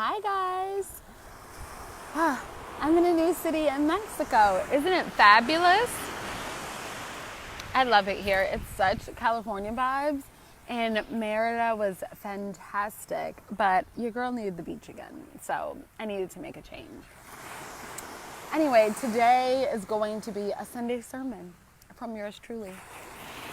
Hi guys. I'm in a new city in Mexico. Isn't it fabulous? I love it here. It's such California vibes. And Merida was fantastic, but your girl needed the beach again. So I needed to make a change. Anyway, today is going to be a Sunday sermon from yours truly.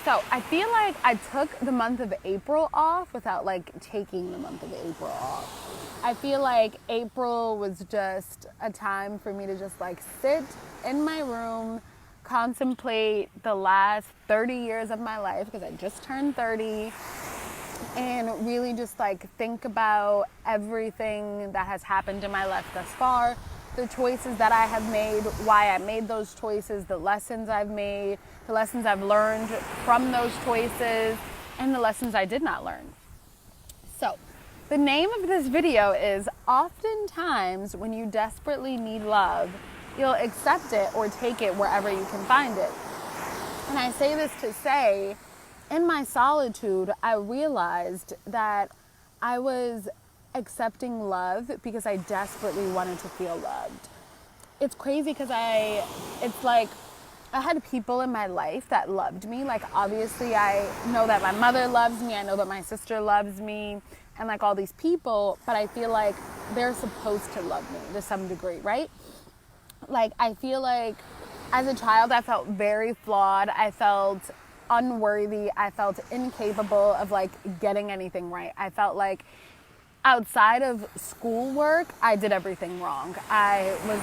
So I feel like I took the month of April off without taking the month of April off. I feel like April was just a time for me to just sit in my room, contemplate the last 30 years of my life because I just turned 30, and really just think about everything that has happened in my life thus far, the choices that I have made, why I made those choices, the lessons I've made, the lessons I've learned from those choices, and the lessons I did not learn. So, the name of this video is oftentimes when you desperately need love, you'll accept it or take it wherever you can find it. And I say this to say, in my solitude, I realized that I was accepting love because I desperately wanted to feel loved. It's crazy because I had people in my life that loved me. Obviously I know that my mother loves me, I know that my sister loves me, and all these people, but I feel like they're supposed to love me to some degree, right? I feel like as a child I felt very flawed, I felt unworthy, I felt incapable of getting anything right. I felt like outside of schoolwork, I did everything wrong. I was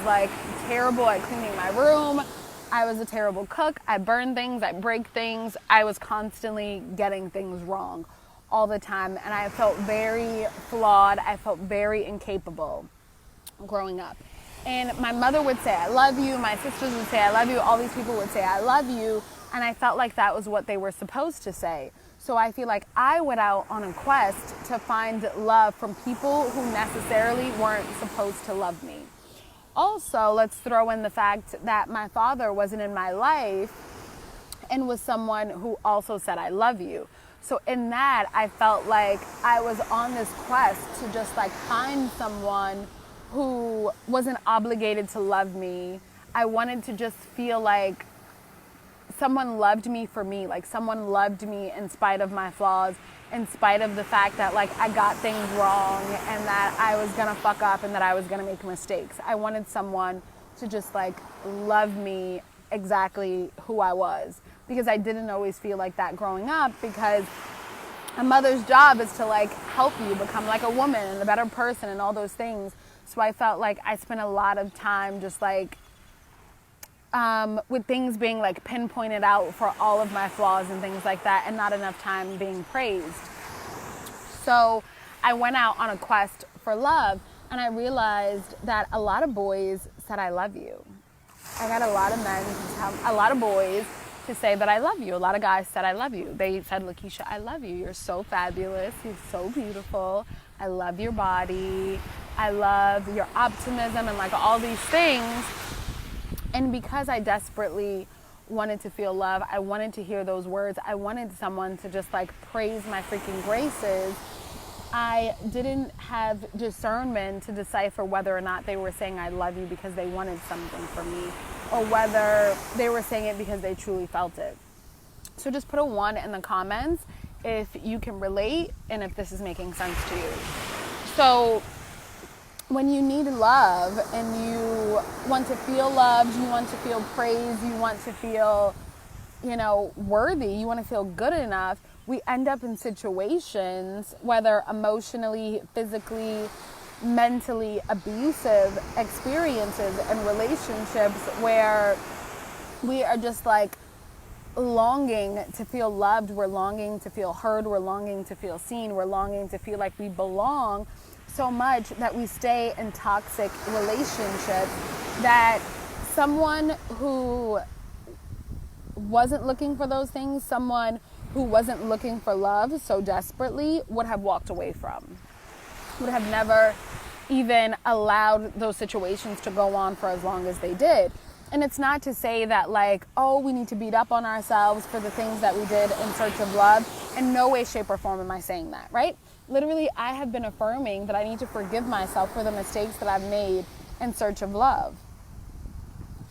terrible at cleaning my room. I was a terrible cook. I burn things, I break things. I was constantly getting things wrong all the time. And I felt very flawed. I felt very incapable growing up. And my mother would say, I love you. My sisters would say, I love you. All these people would say, I love you. And I felt like that was what they were supposed to say. So I feel like I went out on a quest to find love from people who necessarily weren't supposed to love me. Also, let's throw in the fact that my father wasn't in my life and was someone who also said, I love you. So in that, I felt like I was on this quest to just find someone who wasn't obligated to love me. I wanted to just feel like someone loved me for me, someone loved me in spite of my flaws, in spite of the fact that I got things wrong and that I was gonna fuck up and that I was gonna make mistakes. I wanted someone to just love me exactly who I was, because I didn't always feel like that growing up, because a mother's job is to help you become a woman and a better person and all those things. So I felt like I spent a lot of time just with things being pinpointed out for all of my flaws and things like that, and not enough time being praised. So I went out on a quest for love, and I realized that a lot of boys said, I love you. I got a lot of men, a lot of boys to say that I love you. A lot of guys said, I love you. They said, Lakeisha, I love you. You're so fabulous. You're so beautiful. I love your body. I love your optimism and all these things. And because I desperately wanted to feel love, I wanted to hear those words, I wanted someone to just praise my freaking graces, I didn't have discernment to decipher whether or not they were saying I love you because they wanted something from me, or whether they were saying it because they truly felt it. So just put a 1 in the comments if you can relate and if this is making sense to you. So when you need love and you want to feel loved, you want to feel praised, you want to feel, worthy, you want to feel good enough, we end up in situations, whether emotionally, physically, mentally abusive experiences and relationships, where we are just longing to feel loved, we're longing to feel heard, we're longing to feel seen, we're longing to feel like we belong, so much that we stay in toxic relationships, that someone who wasn't looking for those things, someone who wasn't looking for love so desperately, would have walked away from, would have never even allowed those situations to go on for as long as they did. And it's not to say that like, oh, we need to beat up on ourselves for the things that we did in search of love. In no way, shape, or form am I saying that, right? Literally, I have been affirming that I need to forgive myself for the mistakes that I've made in search of love.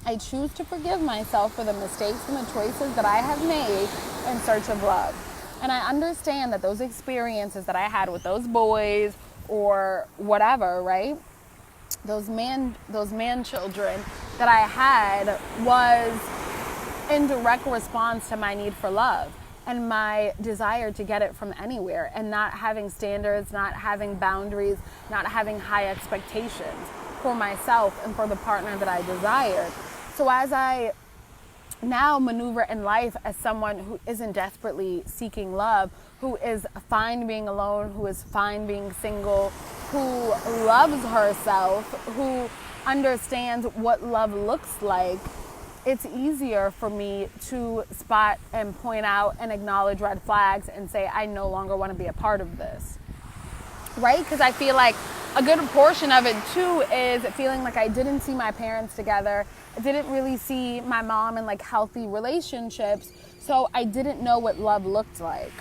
I choose to forgive myself for the mistakes and the choices that I have made in search of love. And I understand that those experiences that I had with those boys or whatever, right? Those man children that I had was in direct response to my need for love and my desire to get it from anywhere, and not having standards, not having boundaries, not having high expectations for myself and for the partner that I desired. So as I now maneuver in life as someone who isn't desperately seeking love, who is fine being alone, who is fine being single, who loves herself, who understands what love looks like, it's easier for me to spot and point out and acknowledge red flags and say, I no longer want to be a part of this. Right? Because I feel like a good portion of it too is feeling like I didn't see my parents together. I didn't really see my mom in like healthy relationships. So I didn't know what love looked like.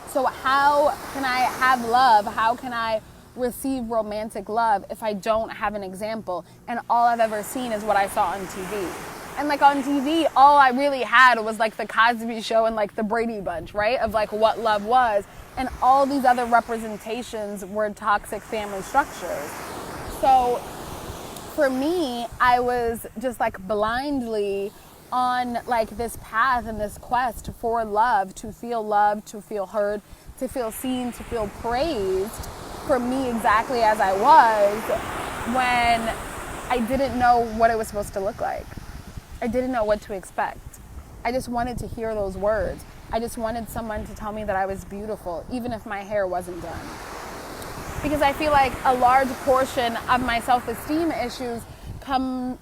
So how can I have love? How can I receive romantic love if I don't have an example? And all I've ever seen is what I saw on TV. And like on TV, all I really had was like the Cosby Show and like the Brady Bunch, right? Of like what love was. And all these other representations were toxic family structures. So for me, I was just like blindly on like this path and this quest for love, to feel heard, to feel seen, to feel praised for me exactly as I was, when I didn't know what it was supposed to look like. I didn't know what to expect. I just wanted to hear those words. I just wanted someone to tell me that I was beautiful, even if my hair wasn't done. Because I feel like a large portion of my self-esteem issues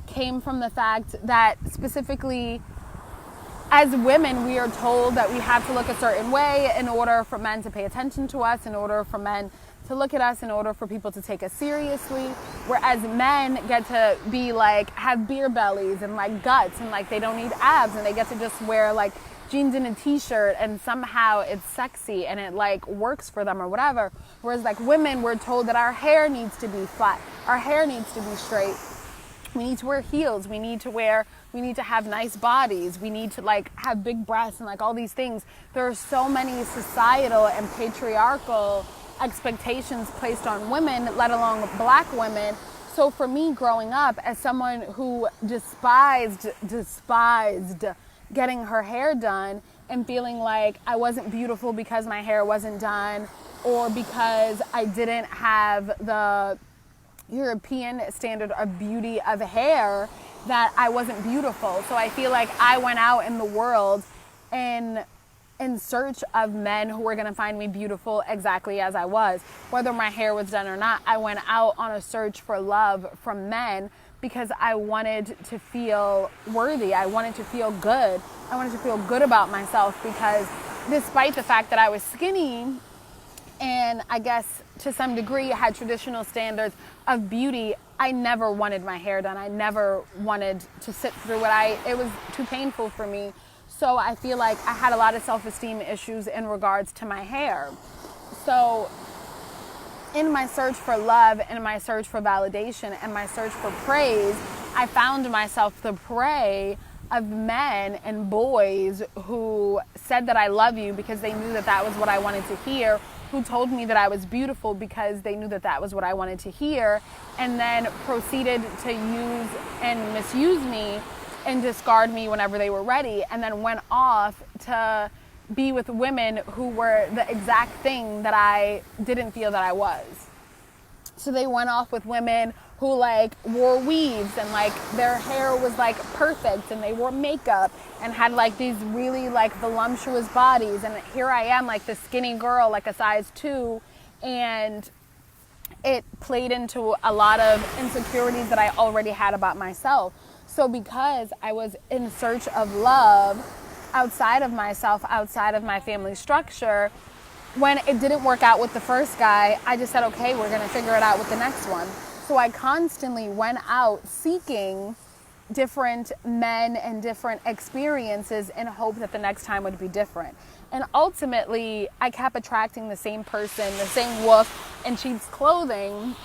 came from the fact that specifically as women, we are told that we have to look a certain way in order for men to pay attention to us, in order for men to look at us, in order for people to take us seriously. Whereas men get to be like, have beer bellies and like guts and like they don't need abs, and they get to just wear like jeans and a t-shirt and somehow it's sexy and it like works for them or whatever. Whereas like women, we're told that our hair needs to be flat, our hair needs to be straight. We need to wear heels. We need to have nice bodies. We need to like have big breasts and like all these things. There are so many societal and patriarchal expectations placed on women, let alone black women. So for me growing up as someone who despised getting her hair done and feeling like I wasn't beautiful because my hair wasn't done, or because I didn't have the European standard of beauty of hair, that I wasn't beautiful. So I feel like I went out in the world in search of men who were going to find me beautiful exactly as I was. Whether my hair was done or not, I went out on a search for love from men because I wanted to feel worthy. I wanted to feel good. I wanted to feel good about myself, because despite the fact that I was skinny and I guess to some degree had traditional standards of beauty, I never wanted my hair done. I never wanted to sit through it. It was too painful for me. So I feel like I had a lot of self-esteem issues in regards to my hair. So in my search for love, in my search for validation, and my search for praise, I found myself the prey of men and boys who said that I love you because they knew that that was what I wanted to hear, who told me that I was beautiful because they knew that that was what I wanted to hear, and then proceeded to use and misuse me and discard me whenever they were ready, and then went off to be with women who were the exact thing that I didn't feel that I was. So they went off with women who like wore weaves and like their hair was like perfect, and they wore makeup and had like these really like voluptuous bodies, and here I am like this skinny girl, like a size 2, and it played into a lot of insecurities that I already had about myself. So because I was in search of love outside of myself, outside of my family structure, when it didn't work out with the first guy, I just said, okay, we're going to figure it out with the next one. So I constantly went out seeking different men and different experiences in hope that the next time would be different. And ultimately, I kept attracting the same person, the same wolf in sheep's clothing,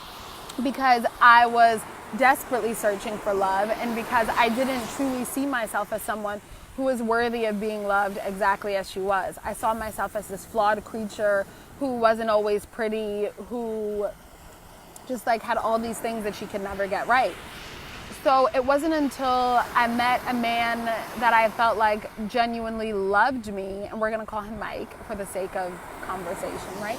because I was desperately searching for love, and because I didn't truly see myself as someone who was worthy of being loved exactly as she was. I saw myself as this flawed creature who wasn't always pretty, who just like had all these things that she could never get right. So it wasn't until I met a man that I felt like genuinely loved me, and we're going to call him Mike for the sake of conversation, right?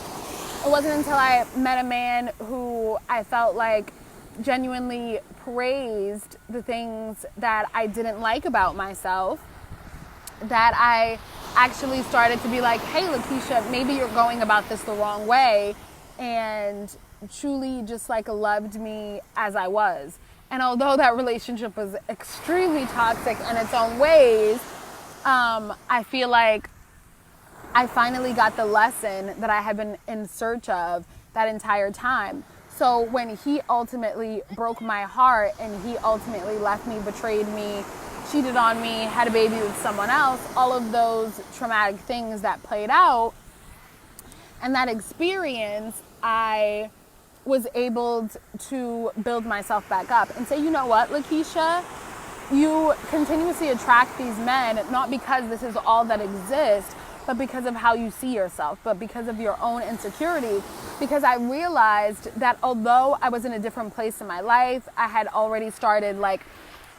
It wasn't until I met a man who I felt like genuinely praised the things that I didn't like about myself that I actually started to be like, hey, Lakeisha, maybe you're going about this the wrong way, and truly just like loved me as I was. And although that relationship was extremely toxic in its own ways, I feel like I finally got the lesson that I had been in search of that entire time. So when he ultimately broke my heart and he ultimately left me, betrayed me, cheated on me, had a baby with someone else, all of those traumatic things that played out, and that experience, I was able to build myself back up and say, you know what, Lakeisha, you continuously attract these men, not because this is all that exists, but because of how you see yourself, but because of your own insecurity. Because I realized that although I was in a different place in my life, I had already started like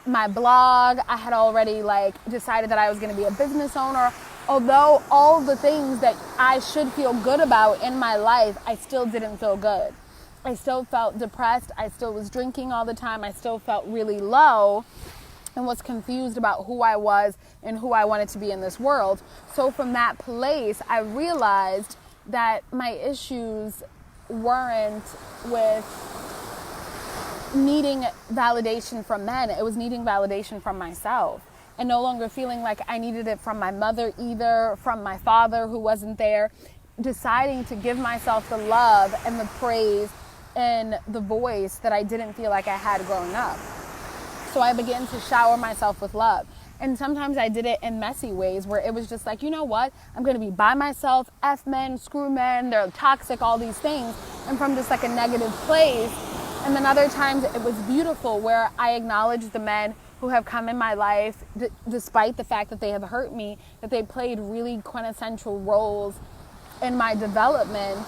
my blog, I had already like decided that I was going to be a business owner. Although all the things that I should feel good about in my life, I still didn't feel good. I still felt depressed. I still was drinking all the time. I still felt really low and was confused about who I was and who I wanted to be in this world. So from that place, I realized that my issues weren't with needing validation from men. It was needing validation from myself, and no longer feeling like I needed it from my mother either, from my father who wasn't there. Deciding to give myself the love and the praise and the voice that I didn't feel like I had growing up. So I began to shower myself with love. And sometimes I did it in messy ways where it was just like, you know what? I'm going to be by myself. F men, screw men, they're toxic, all these things. And from just like a negative place. And then other times it was beautiful where I acknowledged the men who have come in my life despite the fact that they have hurt me, that they played really quintessential roles in my development,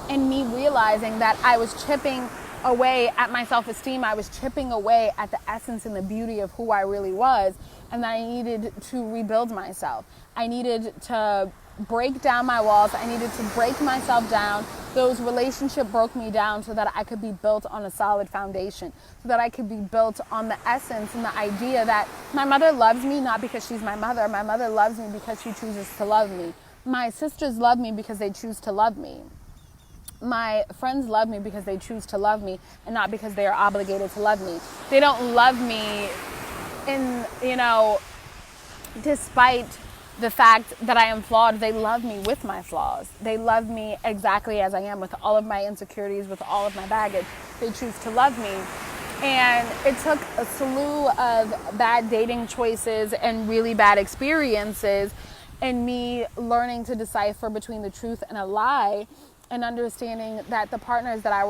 and me realizing that I was chipping away at my self-esteem. I was chipping away at the essence and the beauty of who I really was, and that I needed to rebuild myself. I needed to break down my walls. I needed to break myself down. Those relationships broke me down so that I could be built on a solid foundation, so that I could be built on the essence and the idea that my mother loves me not because she's my mother. My mother loves me because she chooses to love me. My sisters love me because they choose to love me. My friends love me because they choose to love me and not because they are obligated to love me. They don't love me despite the fact that I am flawed. They love me with my flaws. They love me exactly as I am, with all of my insecurities, with all of my baggage. They choose to love me. And it took a slew of bad dating choices and really bad experiences and me learning to decipher between the truth and a lie, and understanding that the partners that I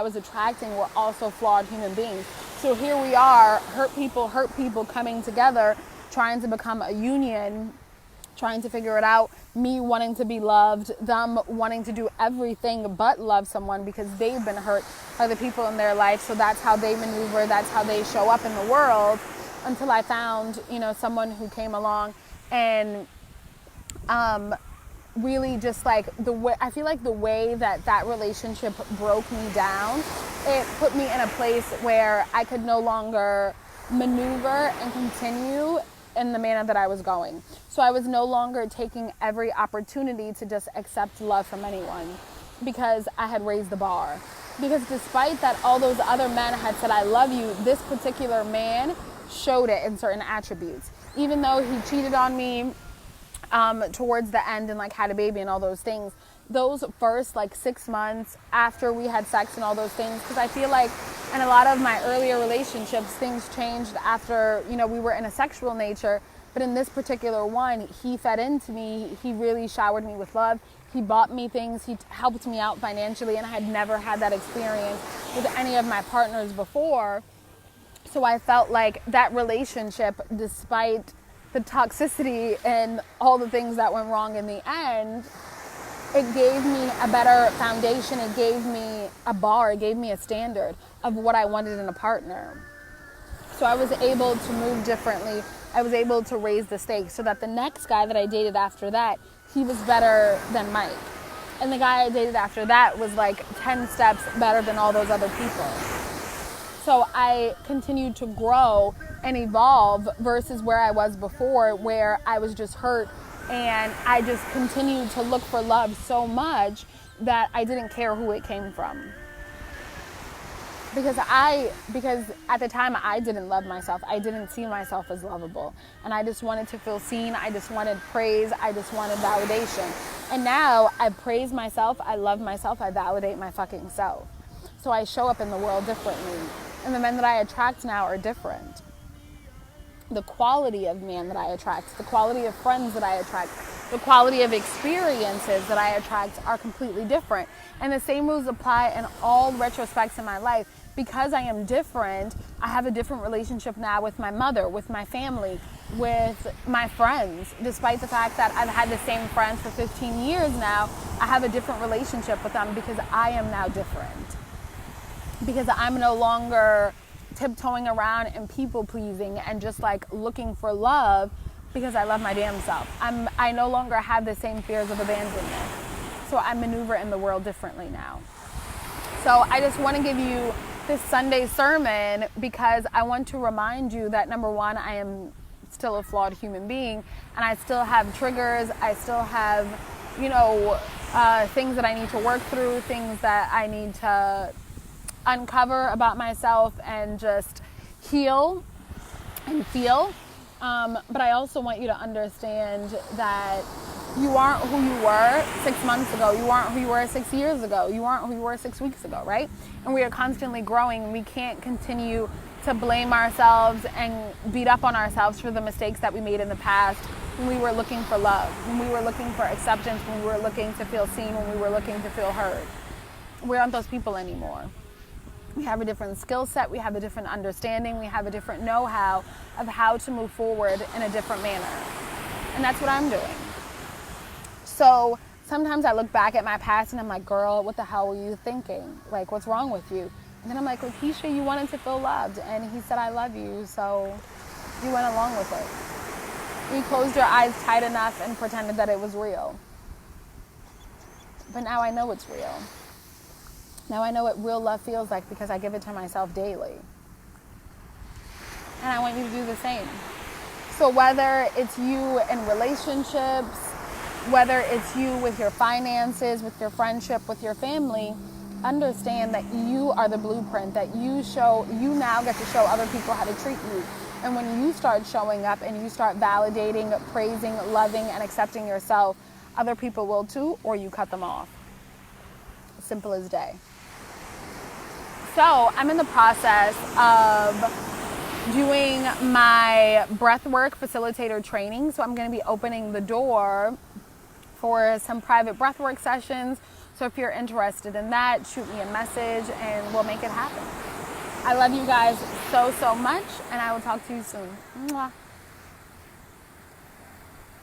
was attracting were also flawed human beings. So here we are, hurt people coming together, trying to become a union, trying to figure it out, me wanting to be loved, them wanting to do everything but love someone because they've been hurt by the people in their life. So that's how they maneuver, that's how they show up in the world, until I found, someone who came along and really just like the way, I feel like the way that relationship broke me down, it put me in a place where I could no longer maneuver and continue in the manner that I was going. So I was no longer taking every opportunity to just accept love from anyone because I had raised the bar. Because despite that all those other men had said, I love you, this particular man showed it in certain attributes. Even though he cheated on me, towards the end and like had a baby and all those things, those first like 6 months after we had sex and all those things, because I feel like in a lot of my earlier relationships, things changed after, you know, we were in a sexual nature. But in this particular one, he fed into me. He really showered me with love. He bought me things. He helped me out financially, and I had never had that experience with any of my partners before. So I felt like that relationship, despite the toxicity and all the things that went wrong in the end, it gave me a better foundation. It gave me a bar. It gave me a standard of what I wanted in a partner. So I was able to move differently. I was able to raise the stakes so that the next guy that I dated after that, he was better than Mike. And the guy I dated after that was like 10 steps better than all those other people. So I continued to grow and evolve versus where I was before, where I was just hurt. And I just continued to look for love so much that I didn't care who it came from. Because at the time I didn't love myself. I didn't see myself as lovable. And I just wanted to feel seen. I just wanted praise. I just wanted validation. And now I praise myself. I love myself. I validate my fucking self. So I show up in the world differently. And the men that I attract now are different. The quality of man that I attract, the quality of friends that I attract, the quality of experiences that I attract are completely different. And the same rules apply in all retrospects in my life. Because I am different, I have a different relationship now with my mother, with my family, with my friends. Despite the fact that I've had the same friends for 15 years now, I have a different relationship with them because I am now different. Because I'm no longer tiptoeing around and people pleasing and just like looking for love because I love my damn self. I no longer have the same fears of abandonment. So I maneuver in the world differently now. So I just want to give you this Sunday sermon because I want to remind you that, number one, I am still a flawed human being and I still have triggers. I still have, things that I need to work through, things that I need to uncover about myself and just heal and feel. But I also want you to understand that you aren't who you were 6 months ago. You aren't who you were 6 years ago. You aren't who you were 6 weeks ago, right? And we are constantly growing. We can't continue to blame ourselves and beat up on ourselves for the mistakes that we made in the past when we were looking for love, when we were looking for acceptance, when we were looking to feel seen, when we were looking to feel heard. We aren't those people anymore. We have a different skill set. We have a different understanding. We have a different know-how of how to move forward in a different manner. And that's what I'm doing. So sometimes I look back at my past and I'm like, girl, what the hell were you thinking? Like, what's wrong with you? And then I'm like, Lakeisha, you wanted to feel loved. And he said, I love you. So you went along with it. You closed your eyes tight enough and pretended that it was real. But now I know it's real. Now I know what real love feels like because I give it to myself daily. And I want you to do the same. So whether it's you in relationships, whether it's you with your finances, with your friendship, with your family, understand that you are the blueprint, that you now get to show other people how to treat you. And when you start showing up and you start validating, praising, loving, and accepting yourself, other people will too, or you cut them off. Simple as day. So I'm in the process of doing my breathwork facilitator training. So I'm going to be opening the door for some private breathwork sessions. So if you're interested in that, shoot me a message and we'll make it happen. I love you guys so, so much, and I will talk to you soon. Mwah.